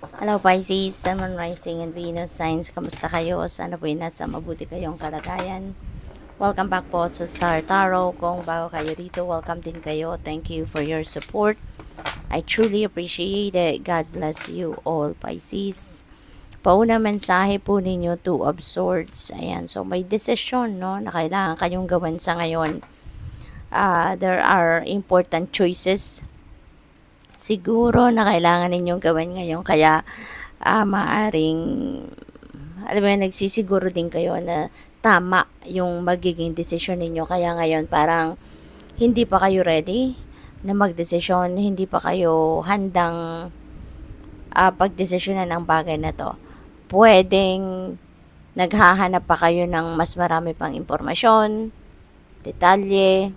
Hello Pisces, Sun, Moon, Rising, and Venus signs. Kamusta kayo? Sana po nasa mabuti kayong kalagayan. Welcome back po sa Star Tarot. Kung bago kayo dito, welcome din kayo. Thank you for your support. I truly appreciate it. God bless you all, Pisces. Paunang mensahe po ninyo, Two of Swords. Ayan, so may decision, no, na kailangan kayong gawin sa ngayon. There are important choices siguro na kailangan ninyong gawin ngayon, kaya maaring alam mo yun, nagsisiguro din kayo na tama yung magiging desisyon ninyo, kaya ngayon parang hindi pa kayo ready na magdesisyon, hindi pa kayo handang pagdesisyonan ng bagay na to. Pwedeng naghahanap pa kayo ng mas marami pang impormasyon, detalye,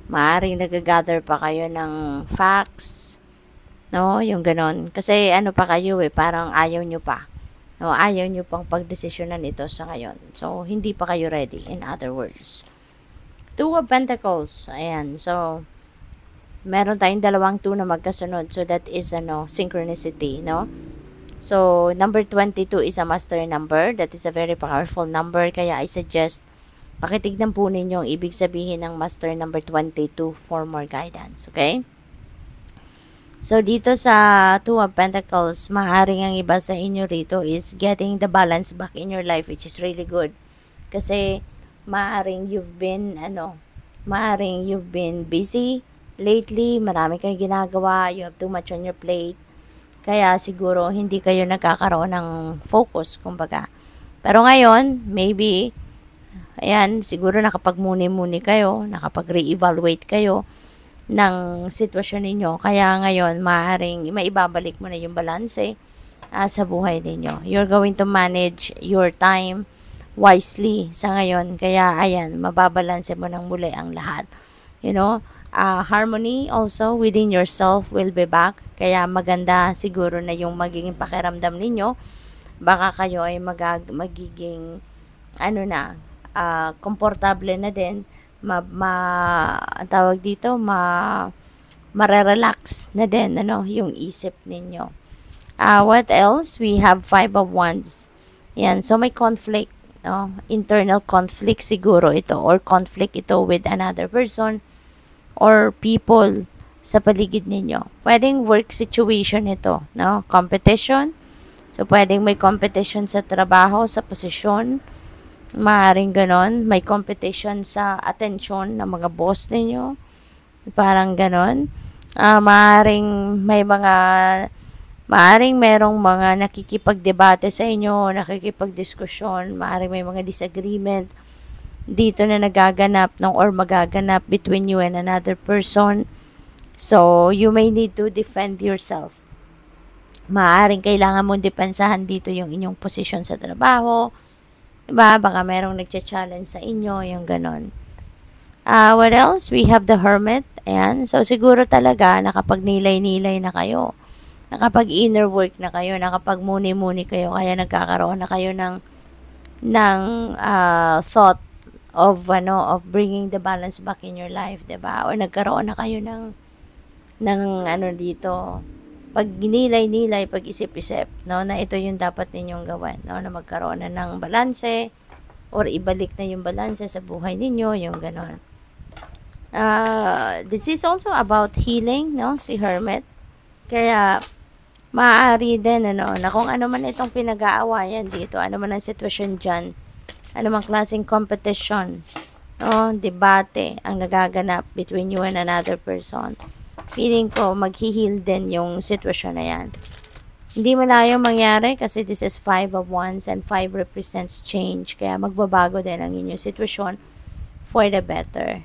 maaring nag-gather pa kayo ng facts, no, yung ganon. Kasi ano pa kayo parang ayaw nyo pa. No, ayaw nyo pang pagdesisyonan ito sa ngayon. So, hindi pa kayo ready, in other words. Two of Pentacles. Ayan. So, meron tayong dalawang two na magkasunod. So, that is, synchronicity, no? So, number 22 is a master number. That is a very powerful number. Kaya I suggest, pakitignan po ninyo ang ibig sabihin ng master number 22 for more guidance. Okay? So, dito sa Two of Pentacles, maaaring ang iba sa inyo rito is getting the balance back in your life, which is really good. Kasi, maaaring you've been busy lately, marami kayong ginagawa, you have too much on your plate. Kaya, siguro, hindi kayo nagkakaroon ng focus, kumbaga. Pero ngayon, maybe, ayan, siguro nakapag-muni-muni kayo, nakapag-re-evaluate kayo ng sitwasyon ninyo. Kaya ngayon, maaaring maibabalik mo na yung balanse sa buhay ninyo. You're going to manage your time wisely sa ngayon. Kaya, ayan, mababalanse mo ng muli ang lahat. Harmony also within yourself will be back. Kaya maganda siguro na yung magiging pakiramdam ninyo. Baka kayo ay magiging, komportable na din, tawag dito, marerelax na din, yung isip ninyo. What else? We have Five of Wands. Yan, so may conflict, internal conflict siguro ito, or conflict ito with another person or people sa paligid ninyo. Pwedeng work situation ito, competition. So, pwedeng may competition sa trabaho, sa posisyon. Maaaring ganon. May competition sa atensyon ng mga boss ninyo. Parang ganon. Maaaring merong mga nakikipagdebate sa inyo, nakikipagdiskusyon. Maaaring may mga disagreement dito na nagaganap or magaganap between you and another person. So, you may need to defend yourself. Maaaring kailangan mong depensahan dito yung inyong posisyon sa trabaho. Diba? Baka merong nagcha-challenge sa inyo, yung ganon. What else? We have the Hermit. Ayan. So, siguro talaga, nakapag-nilay-nilay na kayo. Nakapag-inner work na kayo. Nakapag-muni-muni kayo. Kaya nagkakaroon na kayo ng thought of bringing the balance back in your life. Diba? Or nagkaroon na kayo ng dito, pag ginilay-nilay, pag-isip-isip, na ito yung dapat ninyong gawin, na magkaroon na ng balanse, or ibalik na yung balanse sa buhay ninyo, yung ganon. This is also about healing, si Hermit. Kaya, maaari din, na kung ano man itong pinag-aawayan dito, ano man ang sitwasyon dyan, ano man klaseng competition, debate ang nagaganap between you and another person. Feeling ko, mag-heal din yung sitwasyon na yan. Hindi malayo mangyari kasi this is Five of Wands and 5 represents change. Kaya magbabago din ang inyong sitwasyon for the better,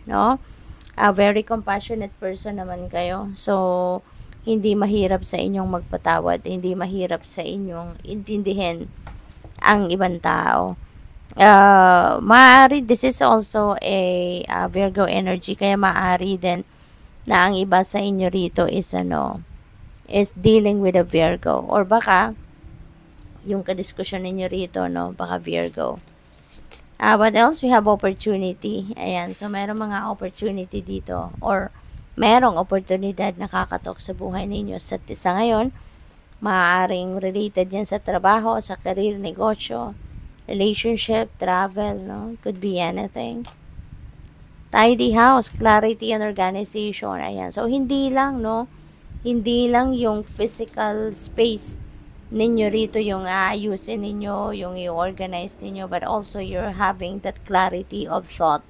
A very compassionate person naman kayo. So, hindi mahirap sa inyong magpatawad. Hindi mahirap sa inyong intindihin ang ibang tao. Maaari, this is also a Virgo energy. Kaya maaari din na ang iba sa inyo rito is dealing with a Virgo, or baka yung kadiskusyon ninyo rito, baka Virgo. What else? We have opportunity. Ayan, so merong mga opportunity dito, or merong oportunidad na kakatok sa buhay ninyo sa ngayon. Maaaring related yan sa trabaho, sa career, negosyo, relationship, travel, no? Could be anything. Tidy house, clarity and organization. Ayan. So, hindi lang, no? Hindi lang yung physical space ninyo rito yung aayusin ninyo, yung i-organize ninyo, but also you're having that clarity of thought.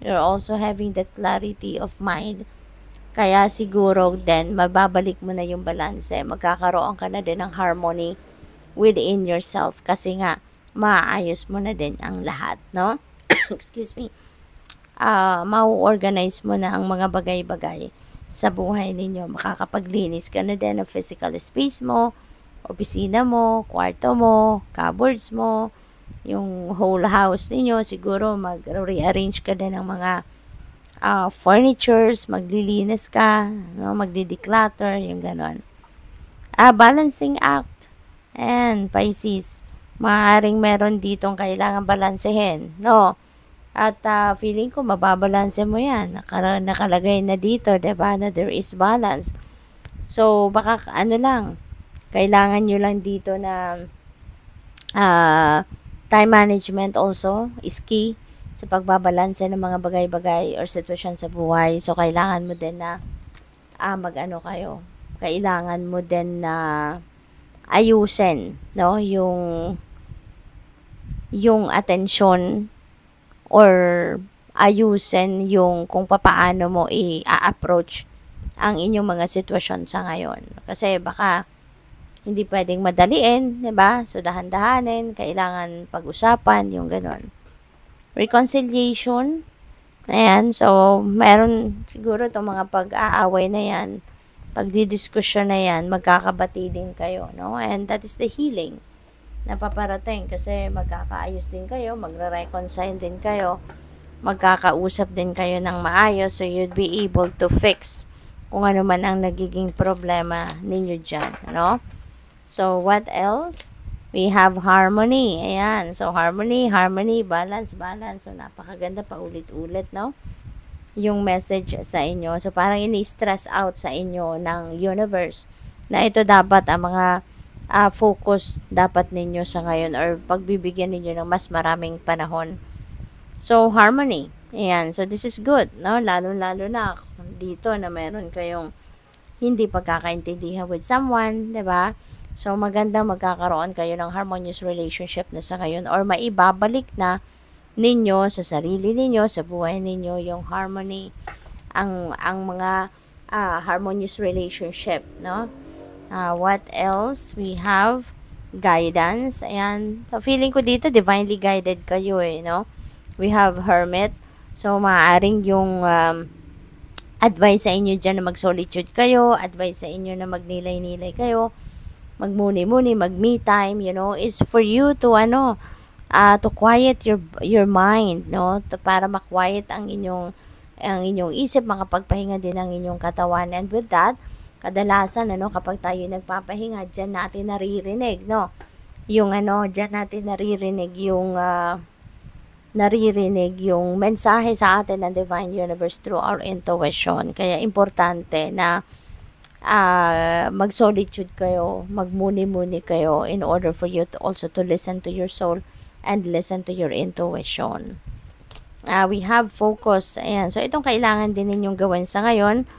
You're also having that clarity of mind. Kaya siguro then mababalik mo na yung balanse. Magkakaroon ka na din ng harmony within yourself kasi nga maayos mo na din ang lahat, no? Excuse me. Mau-organize mo na ang mga bagay-bagay sa buhay ninyo. Makakapaglinis ka na din ng physical space mo, opisina mo, kwarto mo, cupboards mo, yung whole house ninyo. Siguro mag-rearrange ka din ng mga furnitures, maglilinis ka, no? Magdi-declutter, yung ganon. Balancing act. And Pisces, maaaring meron ditong kailangan balansehin, no? At feeling ko mababalanse mo yan. Nakalagay na dito, diba, na there is balance. So, baka lang, kailangan nyo lang dito na time management also is key sa pagbabalanse ng mga bagay-bagay or sitwasyon sa buhay. So, kailangan mo din na kayo. Kailangan mo din na ayusin, no? Yung atensyon or ayusin yung kung papaano mo i-approach ang inyong mga sitwasyon sa ngayon. Kasi baka hindi pwedeng madaliin, 'di ba? So, dahan-dahanin, kailangan pag-usapan, yung ganon. Reconciliation. Ayan, so, meron siguro itong mga pag-aaway na yan, pagdidiskusyon na yan, magkakabati din kayo, no? And that is the healing na paparating kasi magkakaayos din kayo, magre-reconcile din kayo, magkakausap din kayo ng maayos, so you'd be able to fix kung ano man ang nagiging problema ninyo dyan, no? So, what else? We have harmony. Ayan. So, harmony, balance. So, napakaganda pa ulit-ulit, no? Yung message sa inyo. So, parang ini-stress out sa inyo ng universe na ito dapat ang mga focus dapat ninyo sa ngayon or pagbibigyan ninyo ng mas maraming panahon. So, harmony. Ayan. So, this is good, no? Lalo-lalo na dito na meron kayong hindi pagkakaintindihan with someone, 'di ba? So, maganda magkakaroon kayo ng harmonious relationship na sa ngayon or maibabalik na ninyo sa sarili ninyo, sa buhay ninyo, yung harmony, ang mga harmonious relationship, no? What else? We have guidance. Ayan. So, feeling ko dito, divinely guided kayo no? We have hermit. So, maaaring yung advice sa inyo dyan na mag-solitude kayo, advice sa inyo na magnilay-nilay kayo, magmuni-muni, mag-me time, is for you to to quiet your mind, no? Para ma-quiet ang inyong isip, makapagpahinga din ang inyong katawan. And with that, kadalasan kapag tayo nagpapahinga, diyan natin naririnig, no? Diyan natin naririnig yung mensahe sa atin ng Divine Universe through our intuition. Kaya importante na mag-solitude kayo, magmuni-muni kayo in order for you to also to listen to your soul and listen to your intuition. We have focus. Ayan. So, itong kailangan din ninyong gawin sa ngayon.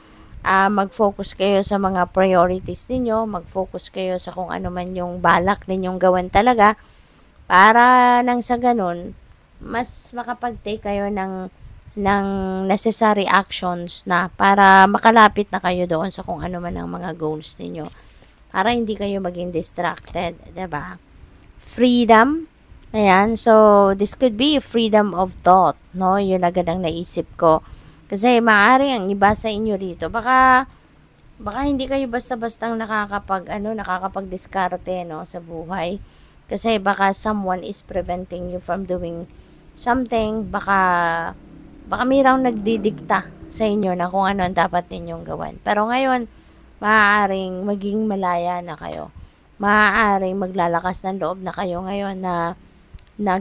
Mag-focus kayo sa mga priorities ninyo. Mag-focus kayo sa kung ano man yung balak ninyong gawin talaga para nang sa ganun, mas makapag-take kayo ng necessary actions na para makalapit na kayo doon sa kung ano man ang mga goals ninyo. Para hindi kayo maging distracted, 'di ba? Freedom. Ayan, so this could be freedom of thought, no? Yun agad ang naisip ko. Kasi maaari ang iba sa inyo rito. Baka hindi kayo basta-bastang nakakapag-diskarte, no, sa buhay. Kasi baka someone is preventing you from doing something. Baka mayroong nagdidikta sa inyo na kung ano ang dapat ninyong gawin. Pero ngayon, maaaring maging malaya na kayo. Maaaring maglalakas ng loob na kayo ngayon na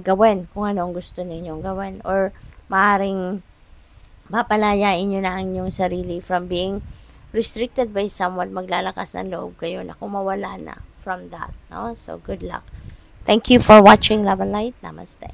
gawin kung ano ang gusto ninyong gawin. Or maaaring mapalayain nyo na ang inyong sarili from being restricted by someone, maglalakas ng loob kayo na kung mawala na from that, no? So, good luck. Thank you for watching Love and Light. Namaste.